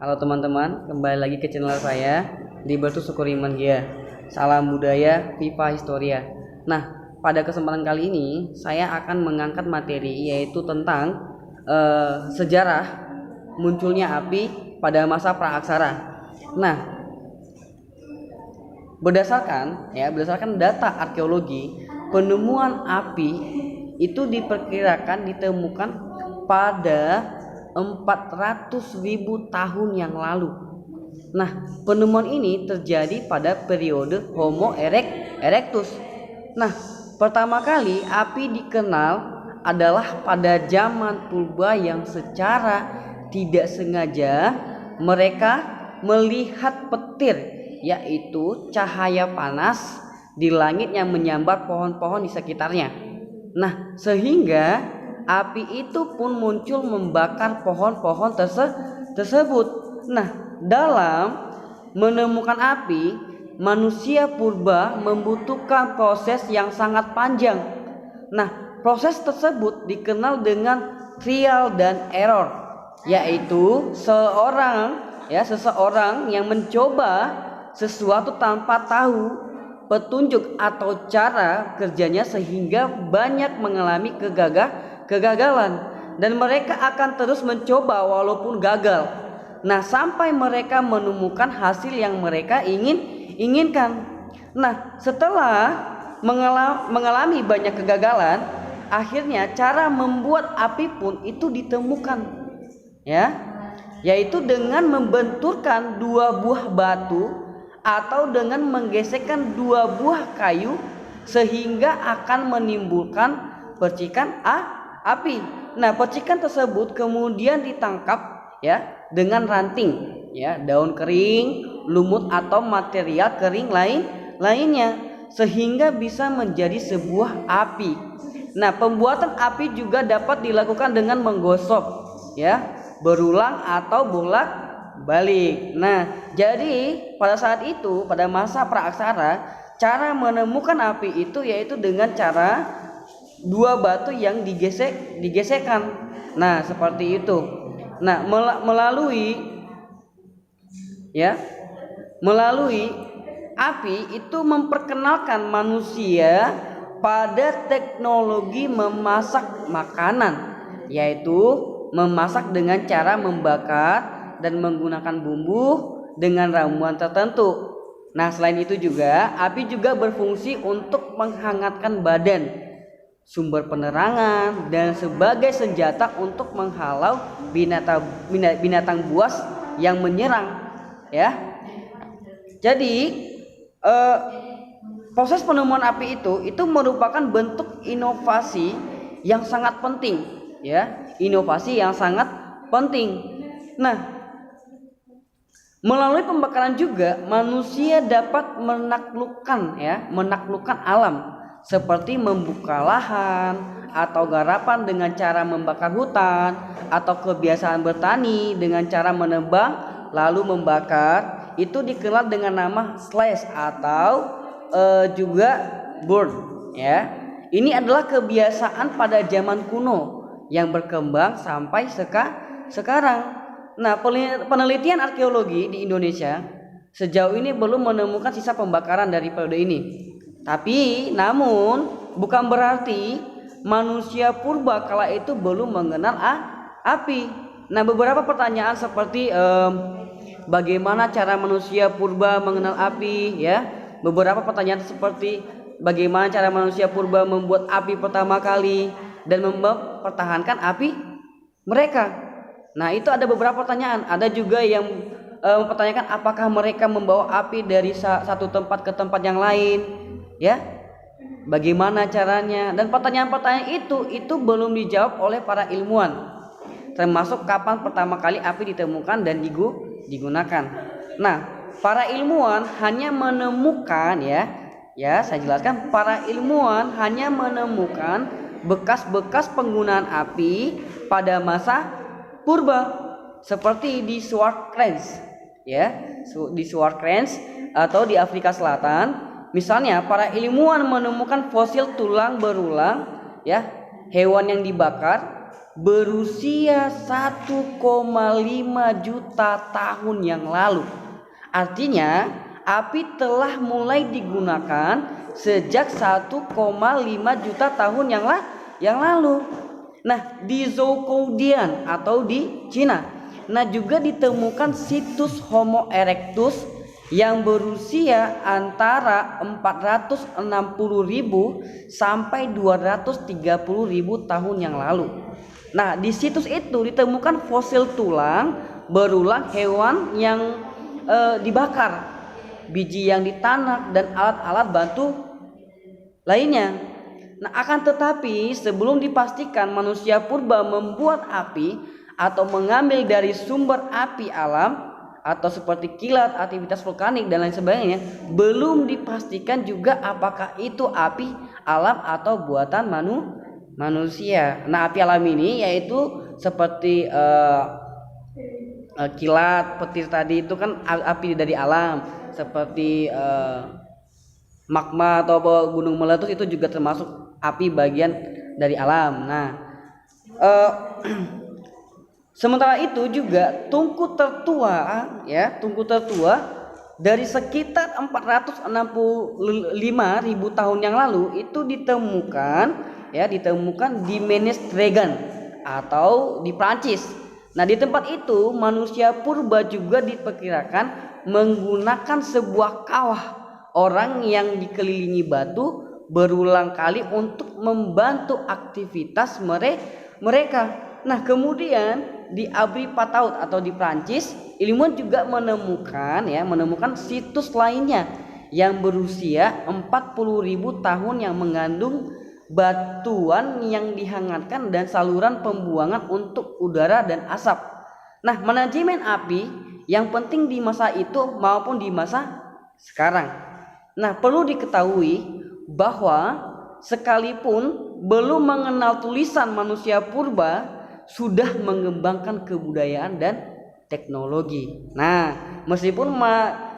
Halo teman-teman, kembali lagi ke channel saya di Bertu Sukuriman Gia. Salam budaya, Viva Historia. Nah, pada kesempatan kali ini saya akan mengangkat materi yaitu tentang sejarah munculnya api pada masa praaksara. Nah, berdasarkan data arkeologi, penemuan api itu diperkirakan ditemukan pada 400.000 tahun yang lalu. Nah, penemuan ini terjadi pada periode Homo erectus. Nah, pertama kali api dikenal adalah pada zaman purba yang secara tidak sengaja mereka melihat petir, yaitu cahaya panas di langit yang menyambar pohon-pohon di sekitarnya. Nah, sehingga api itu pun muncul membakar pohon-pohon tersebut. Nah, dalam menemukan api, manusia purba membutuhkan proses yang sangat panjang. Nah, proses tersebut dikenal dengan trial dan error, yaitu seseorang yang mencoba sesuatu tanpa tahu petunjuk atau cara kerjanya sehingga banyak mengalami kegagalan, dan mereka akan terus mencoba walaupun gagal. Nah, sampai mereka menemukan hasil yang mereka inginkan. Nah, setelah mengalami banyak kegagalan, akhirnya cara membuat api pun itu ditemukan, yaitu dengan membenturkan dua buah batu atau dengan menggesekkan dua buah kayu sehingga akan menimbulkan percikan api. Nah, percikan tersebut kemudian ditangkap dengan ranting, daun kering, lumut atau material kering lainnya sehingga bisa menjadi sebuah api. Nah, pembuatan api juga dapat dilakukan dengan menggosok, berulang atau bolak-balik. Nah, jadi pada saat itu, pada masa praaksara, cara menemukan api itu yaitu dengan cara dua batu yang digesekkan. Nah, seperti itu. Nah, melalui api itu memperkenalkan manusia pada teknologi memasak makanan, yaitu memasak dengan cara membakar dan menggunakan bumbu dengan ramuan tertentu. Nah, selain itu juga api juga berfungsi untuk menghangatkan badan, sumber penerangan, dan sebagai senjata untuk menghalau binatang buas yang menyerang. Jadi proses penemuan api itu merupakan bentuk inovasi yang sangat penting, inovasi yang sangat penting. Nah, melalui pembakaran juga manusia dapat menaklukkan alam, seperti membuka lahan atau garapan dengan cara membakar hutan, atau kebiasaan bertani dengan cara menebang lalu membakar. Itu dikenal dengan nama slash atau juga burn. Ini adalah kebiasaan pada zaman kuno yang berkembang sampai sekarang. Nah, penelitian arkeologi di Indonesia sejauh ini belum menemukan sisa pembakaran dari periode ini. Namun bukan berarti manusia purba kala itu belum mengenal api. Nah, beberapa pertanyaan seperti bagaimana cara manusia purba mengenal api, beberapa pertanyaan seperti bagaimana cara manusia purba membuat api pertama kali dan mempertahankan api mereka. Nah, itu ada beberapa pertanyaan. Ada juga yang mempertanyakan apakah mereka membawa api dari satu tempat ke tempat yang lain, bagaimana caranya. Dan pertanyaan-pertanyaan itu belum dijawab oleh para ilmuwan, termasuk kapan pertama kali api ditemukan dan digunakan. Nah, para ilmuwan hanya menemukan, saya jelaskan, para ilmuwan hanya menemukan bekas-bekas penggunaan api pada masa purba, seperti di Swartkrans, di Swartkrans atau di Afrika Selatan. Misalnya, para ilmuwan menemukan fosil tulang berulang, hewan yang dibakar berusia 1,5 juta tahun yang lalu. Artinya api telah mulai digunakan sejak 1,5 juta tahun yang lalu. Nah, di Zhoukoudian atau di Cina, nah juga ditemukan situs Homo erectus yang berusia antara 460.000 sampai 230.000 tahun yang lalu. Nah, di situs itu ditemukan fosil tulang berulang hewan yang dibakar, biji yang ditanak, dan alat-alat bantu lainnya. Nah, akan tetapi sebelum dipastikan manusia purba membuat api atau mengambil dari sumber api alam atau seperti kilat, aktivitas vulkanik dan lain sebagainya, belum dipastikan juga apakah itu api alam atau buatan manusia. Nah, api alam ini yaitu seperti kilat, petir tadi itu kan api dari alam, seperti magma atau gunung meletus itu juga termasuk api bagian dari alam. Nah, sementara itu juga tungku tertua dari sekitar 465.000 tahun yang lalu itu ditemukan di Menestregan atau di Prancis. Nah, di tempat itu manusia purba juga diperkirakan menggunakan sebuah kawah orang yang dikelilingi batu berulang kali untuk membantu aktivitas mereka. Nah, kemudian di Abri Pataut atau di Prancis, ilmuwan juga menemukan situs lainnya yang berusia 40.000 tahun yang mengandung batuan yang dihangatkan dan saluran pembuangan untuk udara dan asap. Nah, manajemen api yang penting di masa itu maupun di masa sekarang. Nah, perlu diketahui bahwa sekalipun belum mengenal tulisan, manusia purba sudah mengembangkan kebudayaan dan teknologi. Nah, meskipun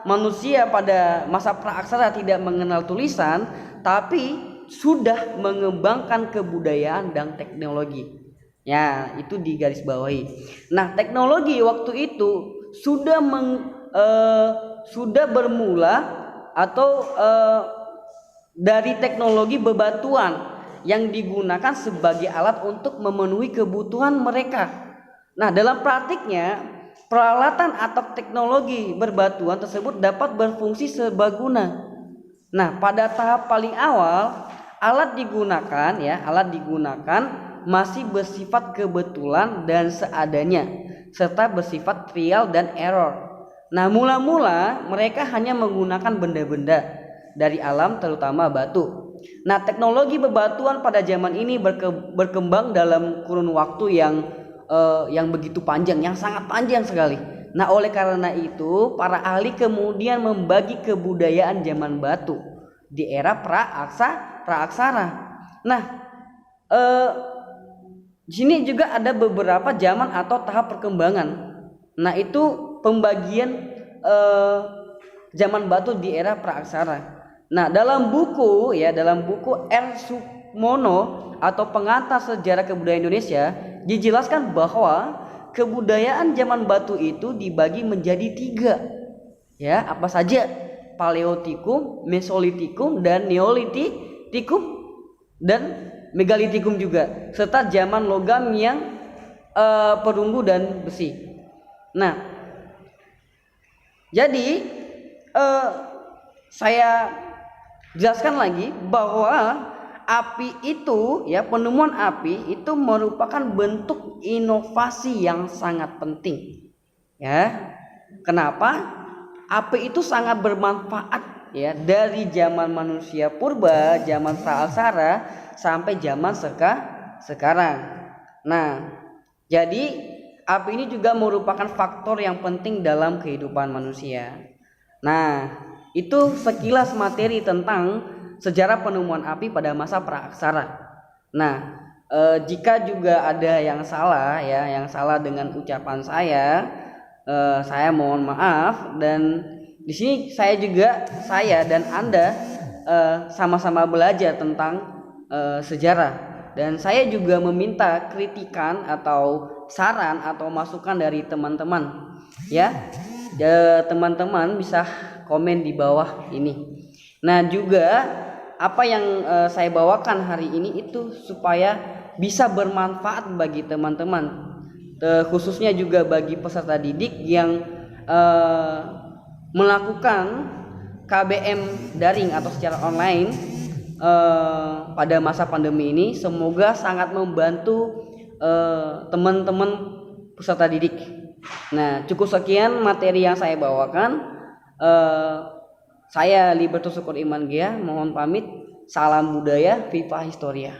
manusia pada masa praaksara tidak mengenal tulisan, tapi sudah mengembangkan kebudayaan dan teknologi. Ya, itu digarisbawahi. Nah, teknologi waktu itu sudah bermula atau dari teknologi bebatuan yang digunakan sebagai alat untuk memenuhi kebutuhan mereka. Nah, dalam praktiknya peralatan atau teknologi berbatuan tersebut dapat berfungsi serbaguna. Nah, pada tahap paling awal alat digunakan masih bersifat kebetulan dan seadanya serta bersifat trial dan error. Nah, mula-mula mereka hanya menggunakan benda-benda dari alam, terutama batu. Nah, teknologi bebatuan pada zaman ini berkembang dalam kurun waktu yang begitu panjang, yang sangat panjang sekali. Nah, oleh karena itu para ahli kemudian membagi kebudayaan zaman batu di era praaksara. Nah, di sini juga ada beberapa zaman atau tahap perkembangan. Nah, itu pembagian zaman batu di era praaksara. Nah, dalam buku R. Sukmono atau Pengantar Sejarah Kebudayaan Indonesia dijelaskan bahwa kebudayaan zaman batu itu dibagi menjadi 3. Ya, apa saja? Paleotikum, Mesolitikum, dan Neolitikum dan Megalitikum juga, serta zaman logam yang perunggu dan besi. Nah, jadi saya jelaskan lagi bahwa api itu penemuan api itu merupakan bentuk inovasi yang sangat penting. Ya. Kenapa? Api itu sangat bermanfaat dari zaman manusia purba, zaman praaksara sampai zaman sekarang. Nah, jadi api ini juga merupakan faktor yang penting dalam kehidupan manusia. Nah, itu sekilas materi tentang sejarah penemuan api pada masa praaksara. Nah, jika juga ada yang salah dengan ucapan saya mohon maaf. Dan di sini saya dan Anda sama-sama belajar tentang sejarah. dan saya juga meminta kritikan atau saran atau masukan dari teman-teman ya. Teman-teman bisa komen di bawah ini. Nah juga apa yang saya bawakan hari ini itu supaya bisa bermanfaat bagi teman-teman, khususnya juga bagi peserta didik yang melakukan KBM daring atau secara online pada masa pandemi ini. Semoga sangat membantu teman-teman peserta didik. Nah, cukup sekian materi yang saya bawakan. Saya Libertus Syukur Iman Gia, mohon pamit. Salam budaya, Viva Historia.